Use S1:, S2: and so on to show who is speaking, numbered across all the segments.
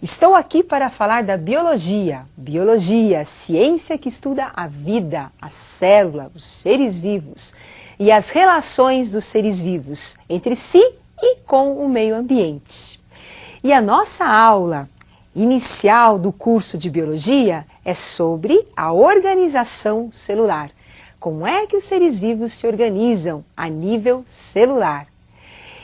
S1: Estou aqui para falar da biologia. Biologia, ciência que estuda a vida, a célula, os seres vivos e as relações dos seres vivos entre si e com o meio ambiente. E a nossa aula inicial do curso de biologia é sobre a organização celular. Como é que os seres vivos se organizam a nível celular?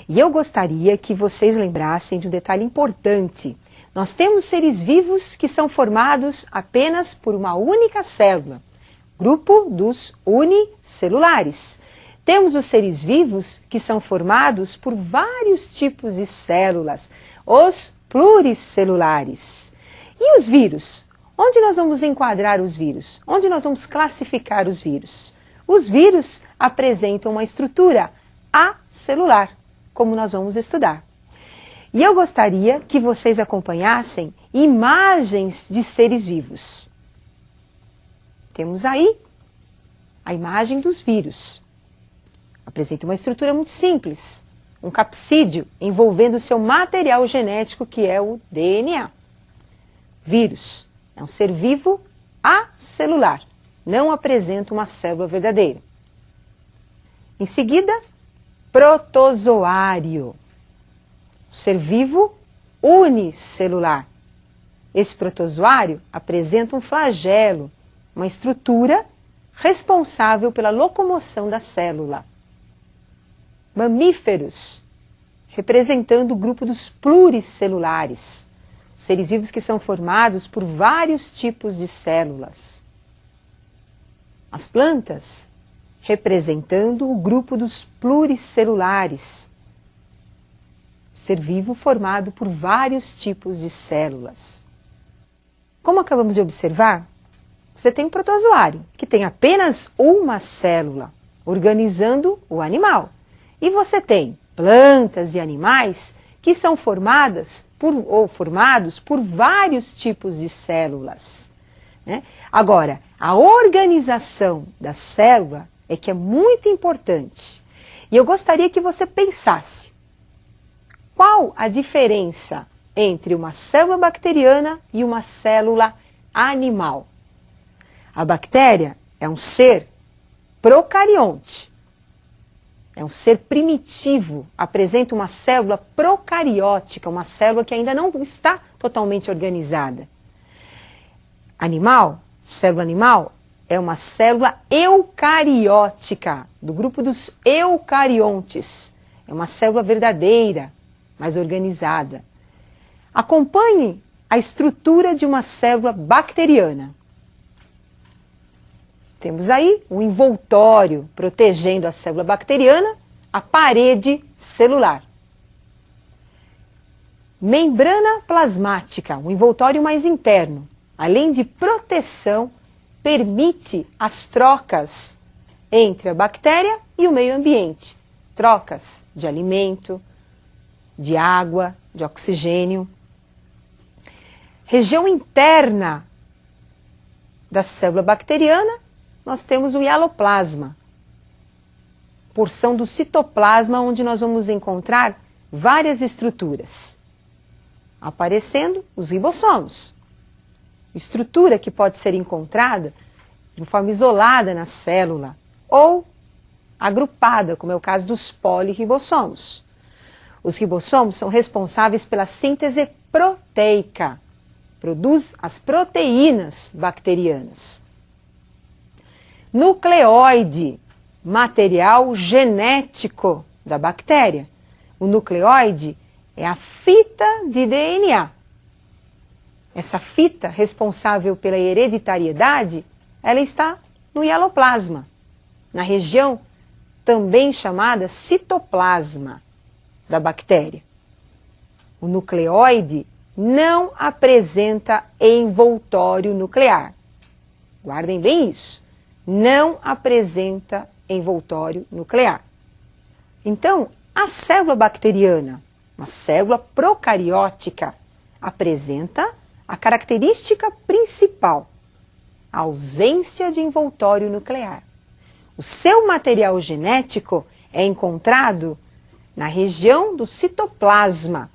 S1: E eu gostaria que vocês lembrassem de um detalhe importante. Nós temos seres vivos que são formados apenas por uma única célula, grupo dos unicelulares. Temos os seres vivos que são formados por vários tipos de células, os pluricelulares. E os vírus? Onde nós vamos enquadrar os vírus? Onde nós vamos classificar os vírus? Os vírus apresentam uma estrutura acelular, como nós vamos estudar. E eu gostaria que vocês acompanhassem imagens de seres vivos. Temos aí a imagem dos vírus. Apresenta uma estrutura muito simples, um capsídeo envolvendo seu material genético, que é o DNA. Vírus é um ser vivo acelular, não apresenta uma célula verdadeira. Em seguida, protozoário. Ser vivo unicelular. Esse protozoário apresenta um flagelo, uma estrutura responsável pela locomoção da célula. Mamíferos, representando o grupo dos pluricelulares, seres vivos que são formados por vários tipos de células. As plantas, representando o grupo dos pluricelulares, ser vivo formado por vários tipos de células. Como acabamos de observar, você tem um protozoário, que tem apenas uma célula, organizando o animal. E você tem plantas e animais que são formados por vários tipos de células, né? Agora, a organização da célula é que é muito importante. E eu gostaria que você pensasse, qual a diferença entre uma célula bacteriana e uma célula animal? A bactéria é um ser procarionte, é um ser primitivo, apresenta uma célula procariótica, uma célula que ainda não está totalmente organizada. Célula animal, é uma célula eucariótica, do grupo dos eucariontes, é uma célula verdadeira, mais organizada. Acompanhe a estrutura de uma célula bacteriana. Temos aí o envoltório protegendo a célula bacteriana, a parede celular. Membrana plasmática, o envoltório mais interno, além de proteção, permite as trocas entre a bactéria e o meio ambiente. Trocas de alimento, de água, de oxigênio. Região interna da célula bacteriana, nós temos o hialoplasma, porção do citoplasma onde nós vamos encontrar várias estruturas. Aparecendo os ribossomos, estrutura que pode ser encontrada de forma isolada na célula ou agrupada, como é o caso dos polirribossomos. Os ribossomos são responsáveis pela síntese proteica, produz as proteínas bacterianas. Nucleóide, material genético da bactéria. O nucleóide é a fita de DNA. Essa fita, responsável pela hereditariedade, ela está no hialoplasma, na região também chamada citoplasma da bactéria. O nucleóide não apresenta envoltório nuclear. Guardem bem isso. Não apresenta envoltório nuclear. Então, a célula bacteriana, uma célula procariótica, apresenta a característica principal, a ausência de envoltório nuclear. O seu material genético é encontrado na região do citoplasma,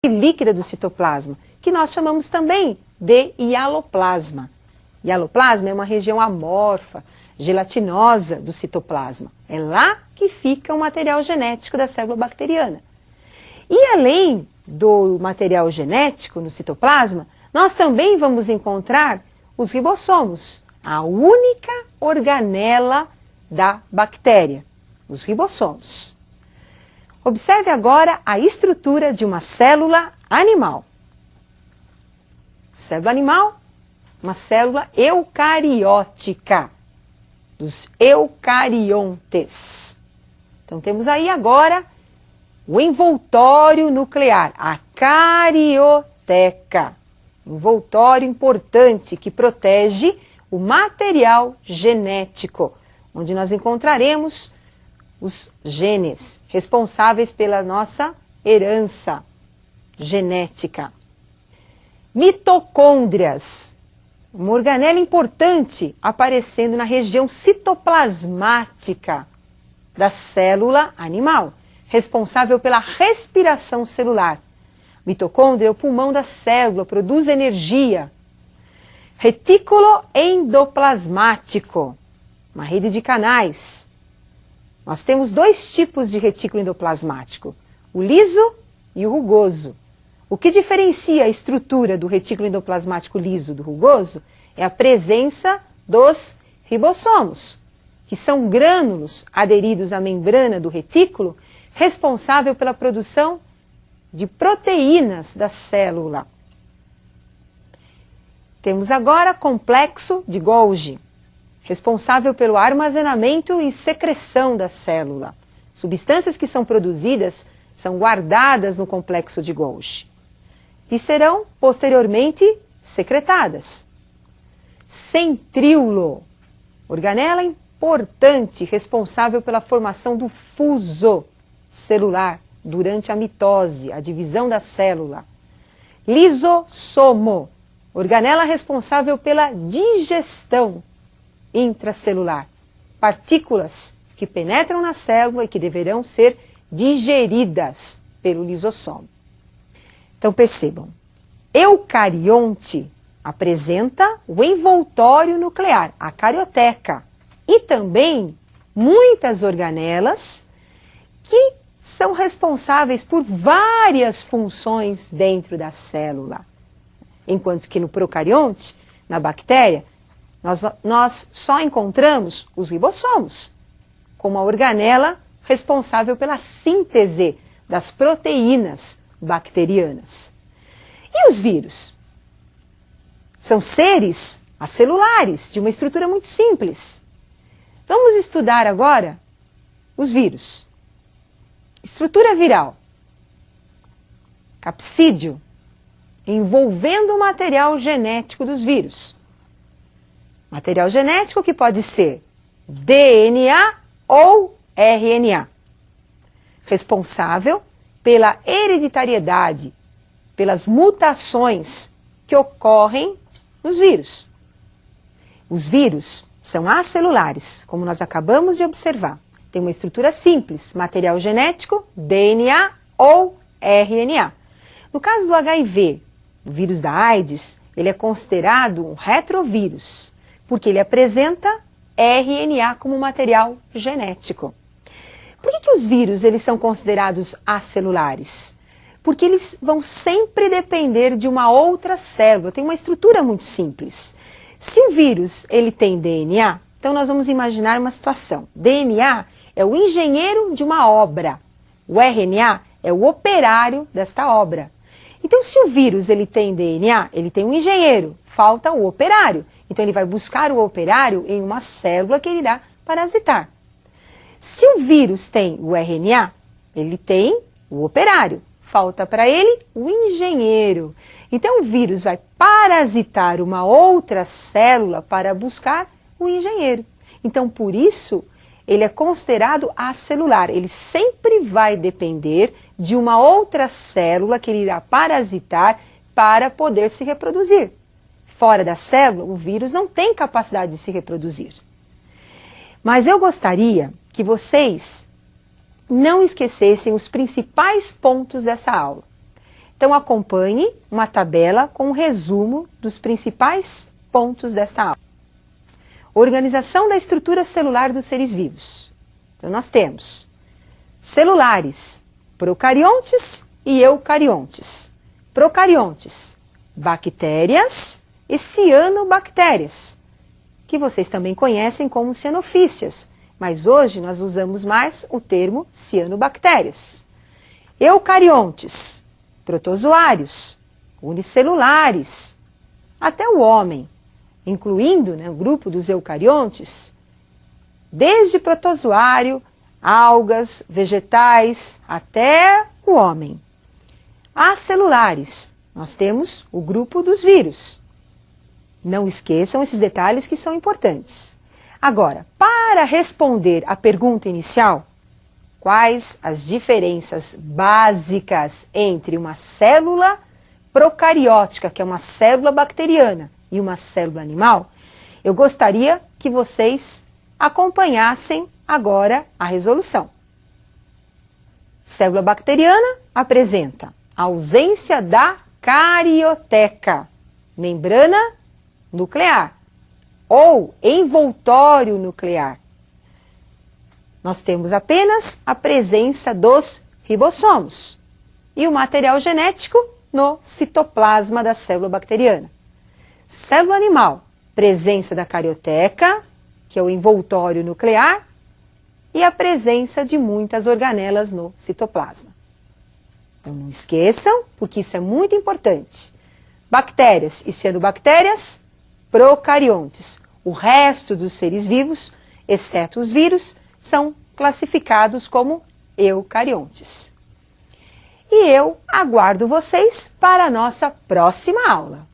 S1: líquida do citoplasma, que nós chamamos também de hialoplasma. Hialoplasma é uma região amorfa, gelatinosa do citoplasma. É lá que fica o material genético da célula bacteriana. E além do material genético no citoplasma, nós também vamos encontrar os ribossomos, a única organela da bactéria, os ribossomos. Observe agora a estrutura de uma célula animal. Célula animal, uma célula eucariótica, dos eucariontes. Então temos aí agora o envoltório nuclear, a carioteca. Envoltório importante que protege o material genético, onde nós encontraremos os genes responsáveis pela nossa herança genética. Mitocôndrias, uma organela importante aparecendo na região citoplasmática da célula animal, responsável pela respiração celular. Mitocôndria é o pulmão da célula, produz energia. Retículo endoplasmático, uma rede de canais. Nós temos dois tipos de retículo endoplasmático, o liso e o rugoso. O que diferencia a estrutura do retículo endoplasmático liso do rugoso é a presença dos ribossomos, que são grânulos aderidos à membrana do retículo, responsável pela produção de proteínas da célula. Temos agora complexo de Golgi, responsável pelo armazenamento e secreção da célula. Substâncias que são produzidas são guardadas no complexo de Golgi e serão posteriormente secretadas. Centríolo, organela importante responsável pela formação do fuso celular durante a mitose, a divisão da célula. Lisossomo, organela responsável pela digestão intracelular. Partículas que penetram na célula e que deverão ser digeridas pelo lisossomo. Então percebam, eucarionte apresenta o envoltório nuclear, a carioteca, e também muitas organelas que são responsáveis por várias funções dentro da célula. Enquanto que no procarionte, na bactéria, nós só encontramos os ribossomos, como a organela responsável pela síntese das proteínas bacterianas. E os vírus? São seres acelulares, de uma estrutura muito simples. Vamos estudar agora os vírus. Estrutura viral. Capsídeo, envolvendo o material genético dos vírus. Material genético que pode ser DNA ou RNA. Responsável pela hereditariedade, pelas mutações que ocorrem nos vírus. Os vírus são acelulares, como nós acabamos de observar. Tem uma estrutura simples, material genético, DNA ou RNA. No caso do HIV, o vírus da AIDS, ele é considerado um retrovírus, porque ele apresenta RNA como material genético. Por que os vírus eles são considerados acelulares? Porque eles vão sempre depender de uma outra célula, tem uma estrutura muito simples. Se o vírus ele tem DNA, então nós vamos imaginar uma situação. DNA é o engenheiro de uma obra, o RNA é o operário desta obra. Então se o vírus ele tem DNA, ele tem um engenheiro, falta o operário. Então ele vai buscar o operário em uma célula que ele irá parasitar. Se o vírus tem o RNA, ele tem o operário. Falta para ele o engenheiro. Então o vírus vai parasitar uma outra célula para buscar o engenheiro. Então por isso ele é considerado acelular. Ele sempre vai depender de uma outra célula que ele irá parasitar para poder se reproduzir. Fora da célula, o vírus não tem capacidade de se reproduzir. Mas eu gostaria que vocês não esquecessem os principais pontos dessa aula. Então acompanhe uma tabela com um resumo dos principais pontos desta aula. Organização da estrutura celular dos seres vivos. Então nós temos celulares, procariontes e eucariontes. Procariontes, bactérias e cianobactérias, que vocês também conhecem como cianofícias, mas hoje nós usamos mais o termo cianobactérias. Eucariontes, protozoários, unicelulares, até o homem, incluindo, o grupo dos eucariontes, desde protozoário, algas, vegetais, até o homem. Acelulares, nós temos o grupo dos vírus. Não esqueçam esses detalhes que são importantes. Agora, para responder à pergunta inicial, quais as diferenças básicas entre uma célula procariótica, que é uma célula bacteriana, e uma célula animal, eu gostaria que vocês acompanhassem agora a resolução. Célula bacteriana apresenta a ausência da carioteca, membrana nuclear, ou envoltório nuclear. Nós temos apenas a presença dos ribossomos e o material genético no citoplasma da célula bacteriana. Célula animal, presença da carioteca, que é o envoltório nuclear, e a presença de muitas organelas no citoplasma. Então não esqueçam, porque isso é muito importante. Bactérias e cianobactérias, procariontes. O resto dos seres vivos, exceto os vírus, são classificados como eucariontes. E eu aguardo vocês para a nossa próxima aula.